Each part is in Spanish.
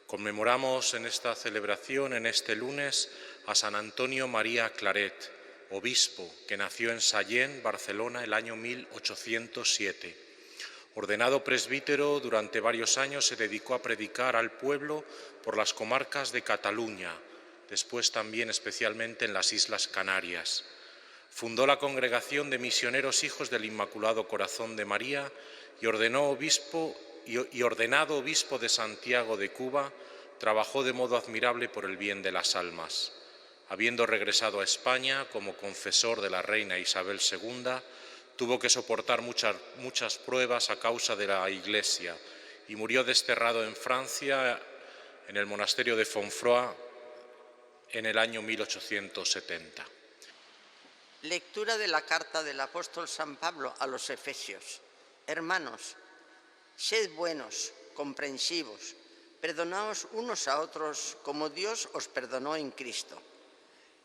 Conmemoramos en esta celebración, en este lunes, a San Antonio María Claret, obispo, que nació en Sallent, Barcelona, el año 1807. Ordenado presbítero, durante varios años se dedicó a predicar al pueblo por las comarcas de Cataluña, después también especialmente en las Islas Canarias. Fundó la Congregación de Misioneros Hijos del Inmaculado Corazón de María y ordenado obispo de Santiago de Cuba, trabajó de modo admirable por el bien de las almas. Habiendo regresado a España como confesor de la reina Isabel II, tuvo que soportar muchas pruebas a causa de la Iglesia y murió desterrado en Francia, en el monasterio de Fontfroid, en el año 1870. Lectura de la carta del apóstol San Pablo a los Efesios. Hermanos, sed buenos, comprensivos, perdonaos unos a otros como Dios os perdonó en Cristo.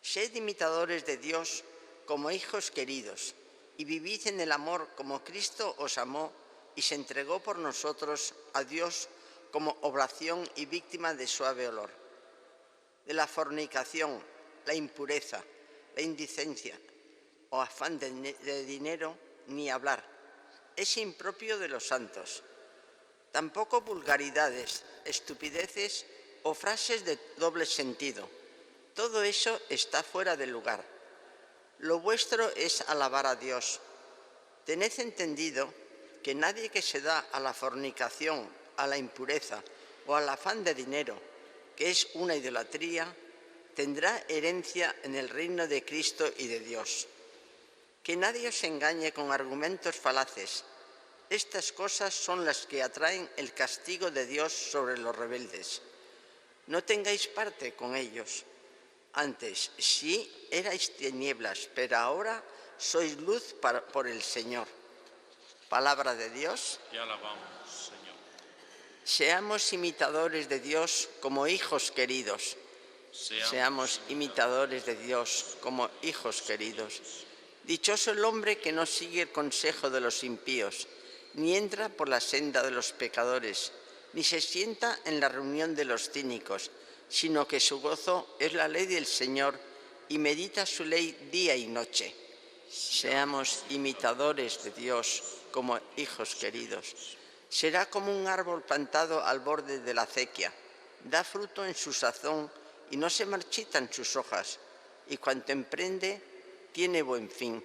Sed imitadores de Dios como hijos queridos y vivid en el amor como Cristo os amó y se entregó por nosotros a Dios como oblación y víctima de suave olor. De la fornicación, la impureza, la indicencia o afán de dinero, ni hablar. Es impropio de los santos. Tampoco vulgaridades, estupideces o frases de doble sentido. Todo eso está fuera de lugar. Lo vuestro es alabar a Dios. Tened entendido que nadie que se da a la fornicación, a la impureza o al afán de dinero, que es una idolatría, tendrá herencia en el reino de Cristo y de Dios. Que nadie os engañe con argumentos falaces. Estas cosas son las que atraen el castigo de Dios sobre los rebeldes. No tengáis parte con ellos. Antes, sí erais tinieblas, pero ahora sois luz por el Señor. Palabra de Dios. Te alabamos, Señor. Seamos imitadores de Dios como hijos queridos. Seamos imitadores de Dios como hijos queridos. Dichoso el hombre que no sigue el consejo de los impíos, ni entra por la senda de los pecadores, ni se sienta en la reunión de los cínicos, sino que su gozo es la ley del Señor y medita su ley día y noche. Seamos imitadores de Dios como hijos queridos. Será como un árbol plantado al borde de la acequia, da fruto en su sazón y no se marchitan sus hojas, y cuanto emprende tiene buen fin.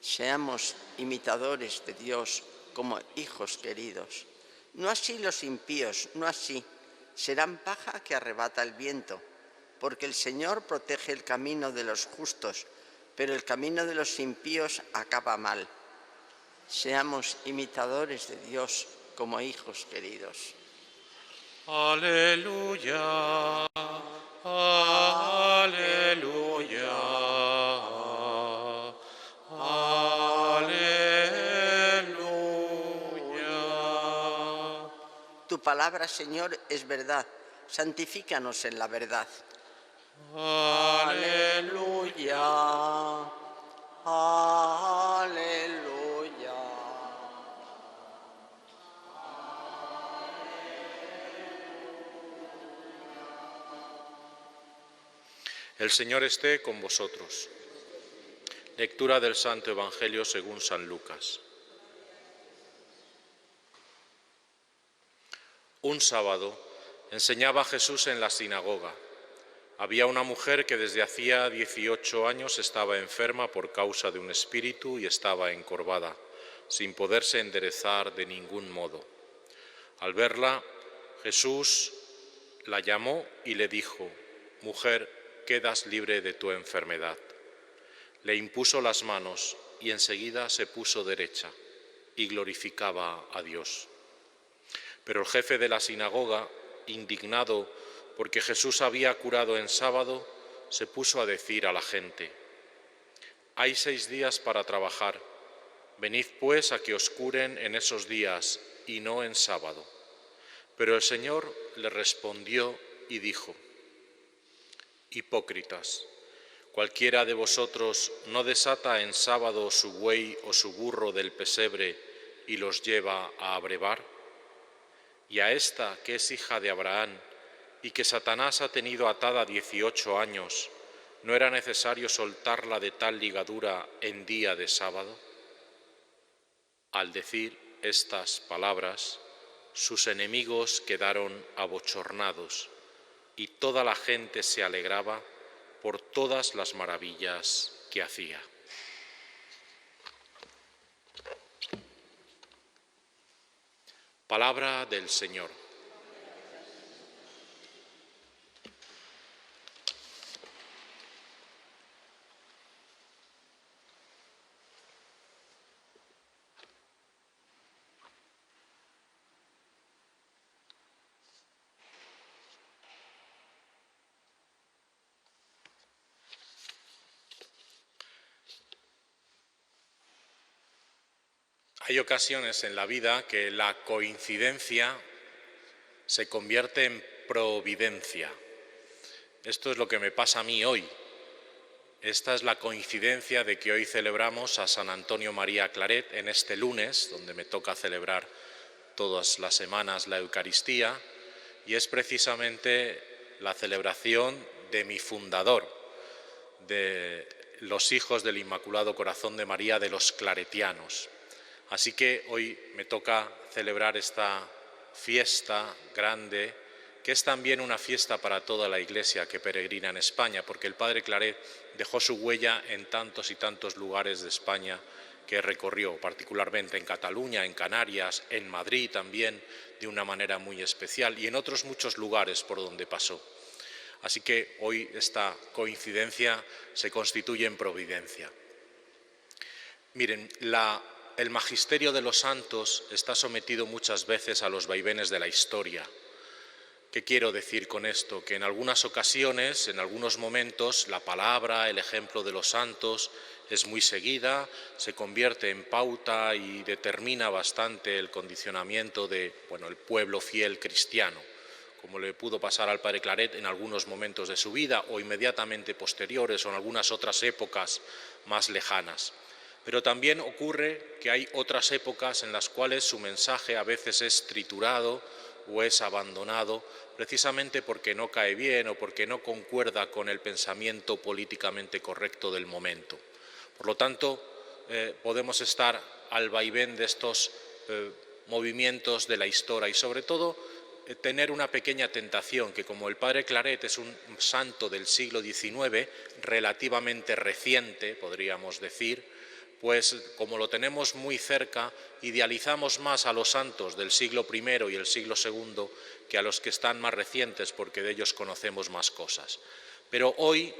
Seamos imitadores de Dios como hijos queridos. No así los impíos, no así. Serán paja que arrebata el viento, porque el Señor protege el camino de los justos, pero el camino de los impíos acaba mal. Seamos imitadores de Dios como hijos queridos. Aleluya, aleluya, aleluya. Tu palabra, Señor, es verdad. Santifícanos en la verdad. Aleluya, aleluya. El Señor esté con vosotros. Lectura del Santo Evangelio según San Lucas. Un sábado enseñaba Jesús en la sinagoga. Había una mujer que desde hacía 18 años estaba enferma por causa de un espíritu y estaba encorvada, sin poderse enderezar de ningún modo. Al verla, Jesús la llamó y le dijo: «Mujer, quedas libre de tu enfermedad». Le impuso las manos y enseguida se puso derecha y glorificaba a Dios. Pero el jefe de la sinagoga, indignado porque Jesús había curado en sábado, se puso a decir a la gente: «Hay 6 días para trabajar, venid pues a que os curen en esos días y no en sábado». Pero el Señor le respondió y dijo: «Hipócritas, ¿cualquiera de vosotros no desata en sábado su buey o su burro del pesebre y los lleva a abrevar? Y a esta, que es hija de Abraham, y que Satanás ha tenido atada 18 años, ¿no era necesario soltarla de tal ligadura en día de sábado? Al decir estas palabras, sus enemigos quedaron abochornados y toda la gente se alegraba por todas las maravillas que hacía. Palabra del Señor. Hay ocasiones en la vida que la coincidencia se convierte en providencia. Esto es lo que me pasa a mí hoy. Esta es la coincidencia de que hoy celebramos a San Antonio María Claret en este lunes, donde me toca celebrar todas las semanas la Eucaristía, y es precisamente la celebración de mi fundador, de los hijos del Inmaculado Corazón de María, de los claretianos. Así que hoy me toca celebrar esta fiesta grande, que es también una fiesta para toda la Iglesia que peregrina en España, porque el Padre Claret dejó su huella en tantos y tantos lugares de España que recorrió, particularmente en Cataluña, en Canarias, en Madrid también, de una manera muy especial, y en otros muchos lugares por donde pasó. Así que hoy esta coincidencia se constituye en providencia. Miren, el magisterio de los santos está sometido muchas veces a los vaivenes de la historia. ¿Qué quiero decir con esto? Que en algunas ocasiones, en algunos momentos, la palabra, el ejemplo de los santos es muy seguida, se convierte en pauta y determina bastante el condicionamiento de, el pueblo fiel cristiano, como le pudo pasar al Padre Claret en algunos momentos de su vida o inmediatamente posteriores o en algunas otras épocas más lejanas. Pero también ocurre que hay otras épocas en las cuales su mensaje a veces es triturado o es abandonado precisamente porque no cae bien o porque no concuerda con el pensamiento políticamente correcto del momento. Por lo tanto, podemos estar al vaivén de estos movimientos de la historia y sobre todo tener una pequeña tentación, que como el Padre Claret es un santo del siglo XIX, relativamente reciente, podríamos decir, pues como lo tenemos muy cerca, idealizamos más a los santos del siglo I y el siglo II que a los que están más recientes, porque de ellos conocemos más cosas. Pero hoy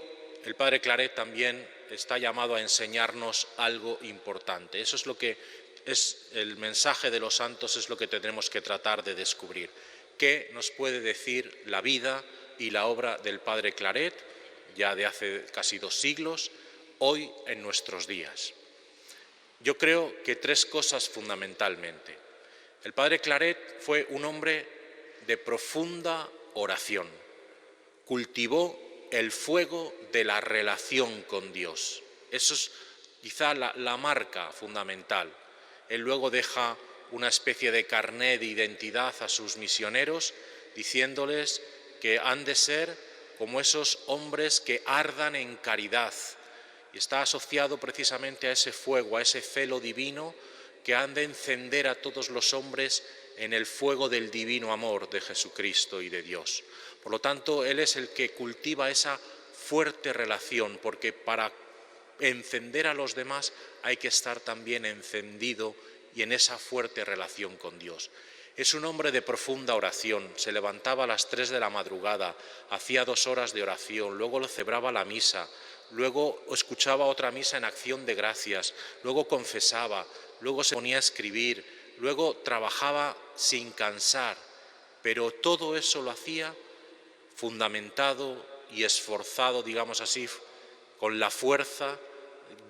el Padre Claret también está llamado a enseñarnos algo importante. Eso es lo que es el mensaje de los santos, es lo que tenemos que tratar de descubrir. ¿Qué nos puede decir la vida y la obra del Padre Claret, ya de hace casi 2 siglos, hoy en nuestros días? Yo creo que 3 cosas fundamentalmente. El Padre Claret fue un hombre de profunda oración. Cultivó el fuego de la relación con Dios. Eso es quizá la marca fundamental. Él luego deja una especie de carné de identidad a sus misioneros, diciéndoles que han de ser como esos hombres que ardan en caridad. Y está asociado precisamente a ese fuego, a ese celo divino que han de encender a todos los hombres en el fuego del divino amor de Jesucristo y de Dios. Por lo tanto, él es el que cultiva esa fuerte relación, porque para encender a los demás hay que estar también encendido y en esa fuerte relación con Dios. Es un hombre de profunda oración, se levantaba a las 3 de la madrugada, hacía 2 horas de oración, luego celebraba la misa, luego escuchaba otra misa en acción de gracias, luego confesaba, luego se ponía a escribir, luego trabajaba sin cansar, pero todo eso lo hacía fundamentado y esforzado, digamos así, con la fuerza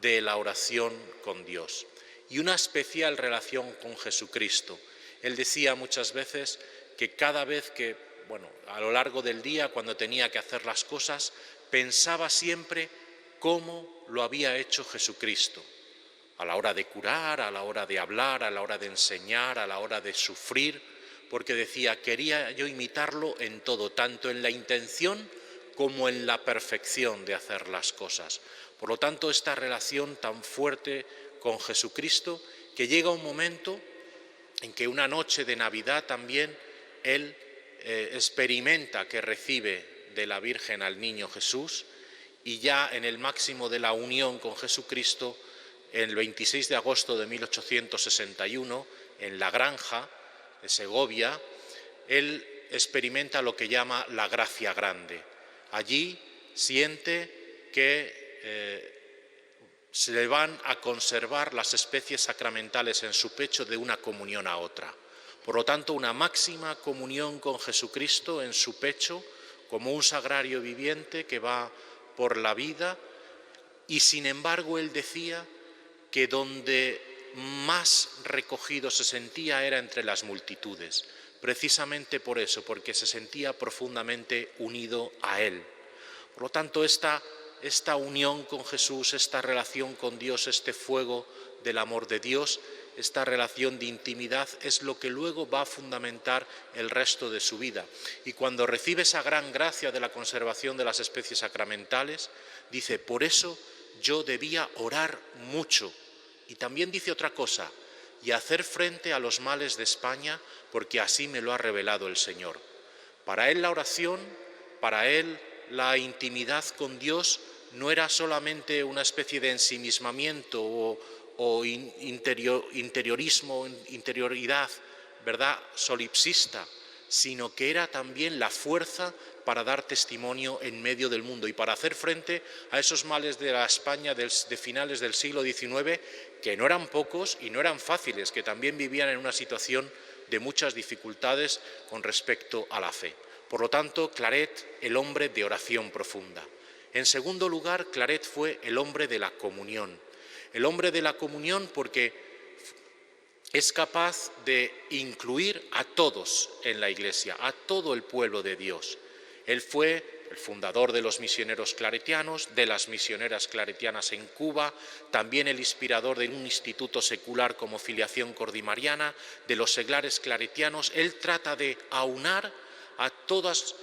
de la oración con Dios y una especial relación con Jesucristo. Él decía muchas veces que cada vez que, a lo largo del día, cuando tenía que hacer las cosas, pensaba siempre cómo lo había hecho Jesucristo, a la hora de curar, a la hora de hablar, a la hora de enseñar, a la hora de sufrir, porque decía, quería yo imitarlo en todo, tanto en la intención como en la perfección de hacer las cosas. Por lo tanto, esta relación tan fuerte con Jesucristo, que llega un momento en que una noche de Navidad también él experimenta que recibe de la Virgen al niño Jesús, y ya en el máximo de la unión con Jesucristo, el 26 de agosto de 1861, en la granja de Segovia, él experimenta lo que llama la gracia grande. Allí siente que se le van a conservar las especies sacramentales en su pecho de una comunión a otra. Por lo tanto, una máxima comunión con Jesucristo en su pecho, como un sagrario viviente que va por la vida, y sin embargo él decía que donde más recogido se sentía era entre las multitudes, precisamente por eso, porque se sentía profundamente unido a él. Por lo tanto, esta unión con Jesús, esta relación con Dios, este fuego del amor de Dios, esta relación de intimidad es lo que luego va a fundamentar el resto de su vida. Y cuando recibe esa gran gracia de la conservación de las especies sacramentales, dice, por eso yo debía orar mucho. Y también dice otra cosa, y hacer frente a los males de España, porque así me lo ha revelado el Señor. Para él la oración, para él la intimidad con Dios no era solamente una especie de ensimismamiento o interiorismo, interioridad, ¿verdad?, solipsista, sino que era también la fuerza para dar testimonio en medio del mundo y para hacer frente a esos males de la España de finales del siglo XIX, que no eran pocos y no eran fáciles, que también vivían en una situación de muchas dificultades con respecto a la fe. Por lo tanto, Claret, el hombre de oración profunda. En segundo lugar, Claret fue el hombre de la comunión. El hombre de la comunión porque es capaz de incluir a todos en la Iglesia, a todo el pueblo de Dios. Él fue el fundador de los misioneros claretianos, de las misioneras claretianas en Cuba, también el inspirador de un instituto secular como Filiación Cordimariana, de los seglares claretianos. Él trata de aunar a todas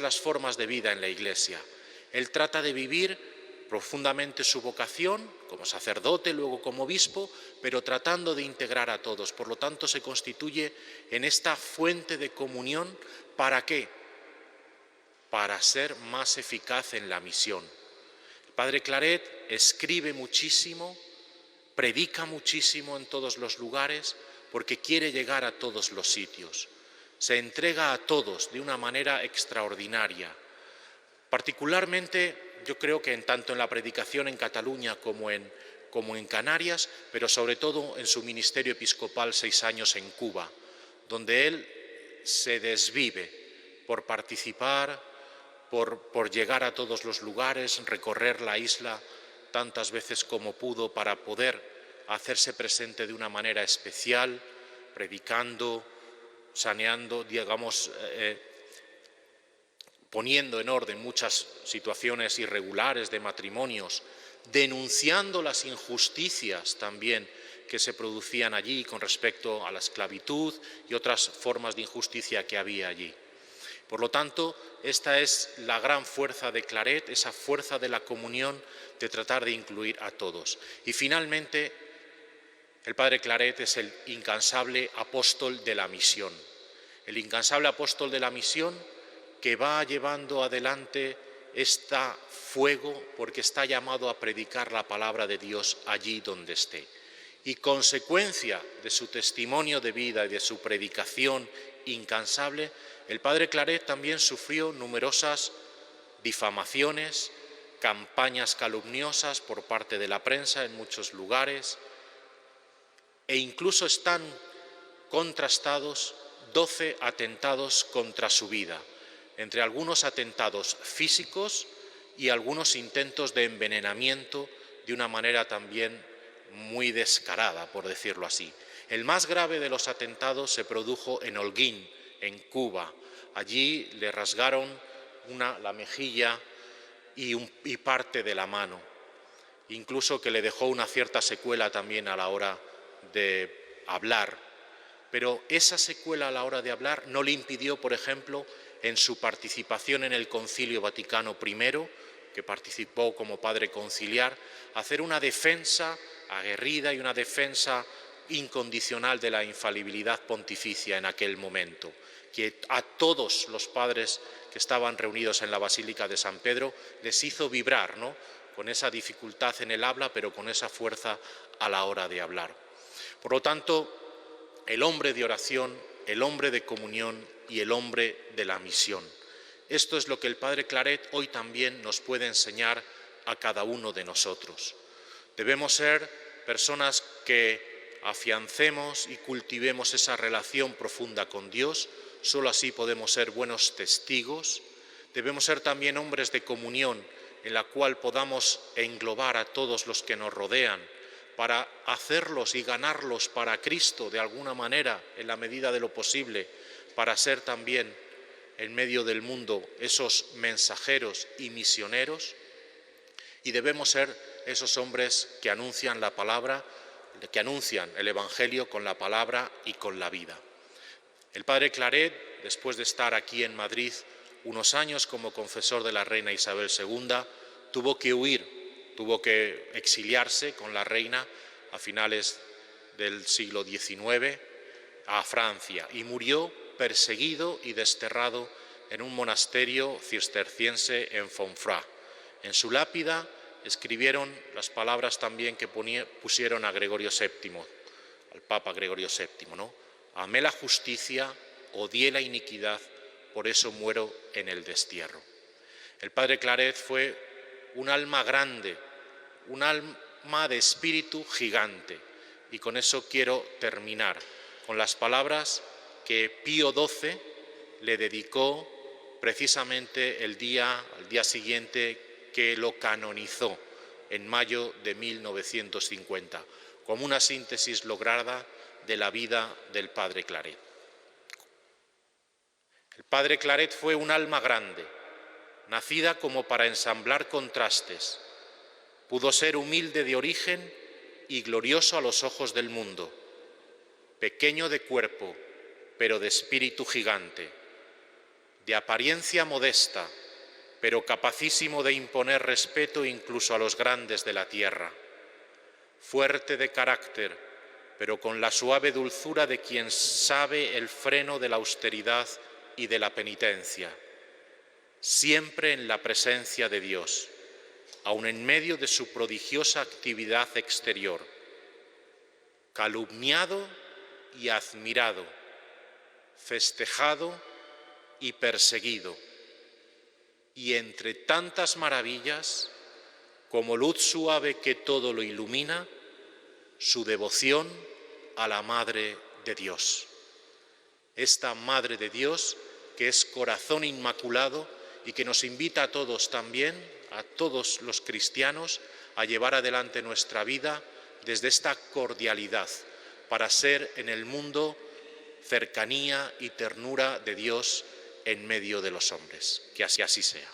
las formas de vida en la Iglesia. Él trata de vivir profundamente su vocación como sacerdote, luego como obispo, pero tratando de integrar a todos. Por lo tanto, se constituye en esta fuente de comunión. ¿Para qué? Para ser más eficaz en la misión. El padre Claret escribe muchísimo, predica muchísimo en todos los lugares, porque quiere llegar a todos los sitios. Se entrega a todos de una manera extraordinaria. Particularmente, yo creo que tanto en la predicación en Cataluña como en Canarias, pero sobre todo en su ministerio episcopal 6 años en Cuba, donde él se desvive por participar, por llegar a todos los lugares, recorrer la isla tantas veces como pudo para poder hacerse presente de una manera especial, predicando, saneando, digamos, poniendo en orden muchas situaciones irregulares de matrimonios, denunciando las injusticias también que se producían allí con respecto a la esclavitud y otras formas de injusticia que había allí. Por lo tanto, esta es la gran fuerza de Claret, esa fuerza de la comunión, de tratar de incluir a todos. Y finalmente, el padre Claret es el incansable apóstol de la misión. El incansable apóstol de la misión que va llevando adelante este fuego porque está llamado a predicar la palabra de Dios allí donde esté. Y consecuencia de su testimonio de vida y de su predicación incansable, el padre Claret también sufrió numerosas difamaciones, campañas calumniosas por parte de la prensa en muchos lugares, e incluso están contrastados 12 atentados contra su vida, entre algunos atentados físicos y algunos intentos de envenenamiento de una manera también muy descarada, por decirlo así. El más grave de los atentados se produjo en Holguín, en Cuba. Allí le rasgaron la mejilla y parte de la mano, incluso que le dejó una cierta secuela también a la hora de hablar. pero esa secuela a la hora de hablar no le impidió, por ejemplo, en su participación en el Concilio Vaticano I, que participó como padre conciliar, hacer una defensa aguerrida y una defensa incondicional de la infalibilidad pontificia en aquel momento, que a todos los padres que estaban reunidos en la Basílica de San Pedro les hizo vibrar, ¿no?, con esa dificultad en el habla, pero con esa fuerza a la hora de hablar. Por lo tanto, el hombre de oración, el hombre de comunión y el hombre de la misión. Esto es lo que el Padre Claret hoy también nos puede enseñar a cada uno de nosotros. Debemos ser personas que afiancemos y cultivemos esa relación profunda con Dios, solo así podemos ser buenos testigos. Debemos ser también hombres de comunión en la cual podamos englobar a todos los que nos rodean para hacerlos y ganarlos para Cristo de alguna manera, en la medida de lo posible, para ser también en medio del mundo esos mensajeros y misioneros. Y debemos ser esos hombres que anuncian la palabra, que anuncian el Evangelio con la palabra y con la vida. El Padre Claret, después de estar aquí en Madrid unos años como confesor de la reina Isabel II, tuvo que huir, tuvo que exiliarse con la reina a finales del siglo XIX a Francia y murió perseguido y desterrado en un monasterio cisterciense en Fontfroid. En su lápida escribieron las palabras también que pusieron a Gregorio VII, al Papa Gregorio VII, ¿no? Amé la justicia, odié la iniquidad, por eso muero en el destierro. El Padre Claret fue un alma grande, un alma de espíritu gigante. Y con eso quiero terminar, con las palabras que Pío XII le dedicó precisamente al día siguiente que lo canonizó, en mayo de 1950, como una síntesis lograda de la vida del Padre Claret. El Padre Claret fue un alma grande, nacida como para ensamblar contrastes. Pudo ser humilde de origen y glorioso a los ojos del mundo, pequeño de cuerpo, pero de espíritu gigante, de apariencia modesta, pero capacísimo de imponer respeto incluso a los grandes de la tierra, fuerte de carácter, pero con la suave dulzura de quien sabe el freno de la austeridad y de la penitencia, siempre en la presencia de Dios, aun en medio de su prodigiosa actividad exterior, calumniado y admirado, festejado y perseguido, y entre tantas maravillas, como luz suave que todo lo ilumina, su devoción a la Madre de Dios. Esta Madre de Dios que es corazón inmaculado y que nos invita a todos también, a todos los cristianos, a llevar adelante nuestra vida desde esta cordialidad, para ser en el mundo cercanía y ternura de Dios en medio de los hombres. Que así sea.